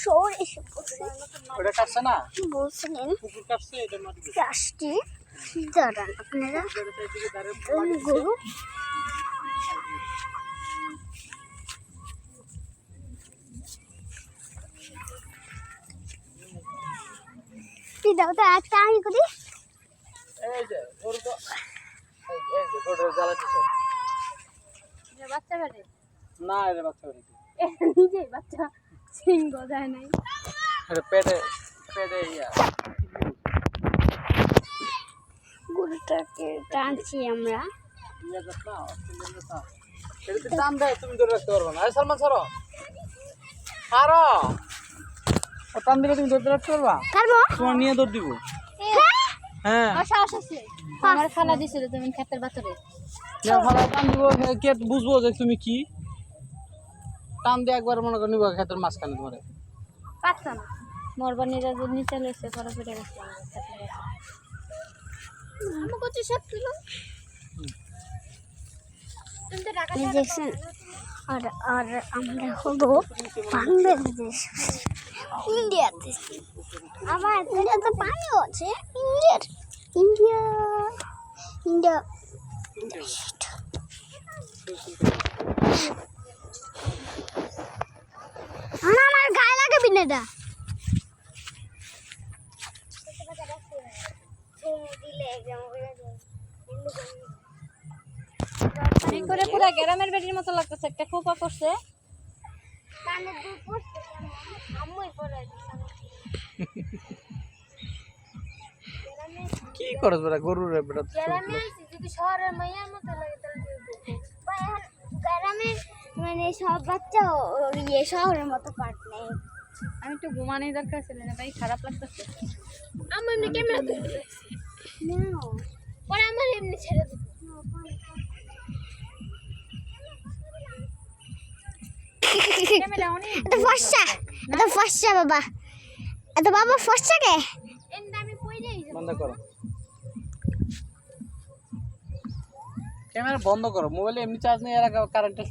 শহর এসে পড়ছে ওটা কাটছে না বলছিলেন কুকুর কাটছে এটা মাটি চাষটি দাঁড়ান আপনারা গরু দাও তো একটা আমি করি এই যে গরু তো এই যে গরুর জ্বালাতেছে এটা বাচ্চা বেড়ে না এটা বাচ্চা বেরিয়ে নিজে বাচ্চা সিং গজায় নাই এটা পেটে পেটে ইয়া গরুটাকে টানছি আমরা ইয়া যাস না অস্ট্রেলিয়ান যাস না এটা তো টান দেয় তুমি ধরে রাখতে পারবে না আরে সালমান সরো আরো ও টান দিলে তুমি ধরে রাখতে পারবা পারবো তোমার নিয়ে দৌড় দিব হ্যাঁ সাহস আছে আমার খালা দিছিল তুমি ক্ষেতের ভিতরে যা ভালো টান দিব কে বুঝবো যে তুমি কি টান দিয়ে একবার মনে করে নিব ক্ষেতের মাঝখানে তোমারে পারছ না মরবানিরা যে নিচে লেছে পরে ফিরে গেছে আমি কত সব কিলো তুমি তো টাকা দেখছেন আর আর আমরা হলো বাংলাদেশ ইন্ডিয়াতে আমার ইন্ডিয়াতে পানিও আছে ইন্ডিয়া ইন্ডিয়া আমার গায়ে লাগে বিনেটা করে পুরো গ্রামের বাড়ির মতো লাগতেছে একটা খোপা করছে কি করছ বেটা গরুর বেটা যদি শহরের মাইয়ার মতো লাগে তাহলে গ্রামের মানে সব বাচ্চা ইয়ে শহরের মতো পাট নেই আমি একটু ঘুমানোর দরকার ছিল না ভাই খারাপ লাগতেছে আমি এমনি ক্যামেরা ধরে পরে আমার এমনি ছেড়ে দেবো ক্যামেরা অনেক এটা ফর্সা বাবা এটা বাবা ফর্সা কে আমি কই যাই বন্ধ করো ক্যামেরা বন্ধ করো মোবাইলে এমনি চার্জ নেই আর কারেন্টের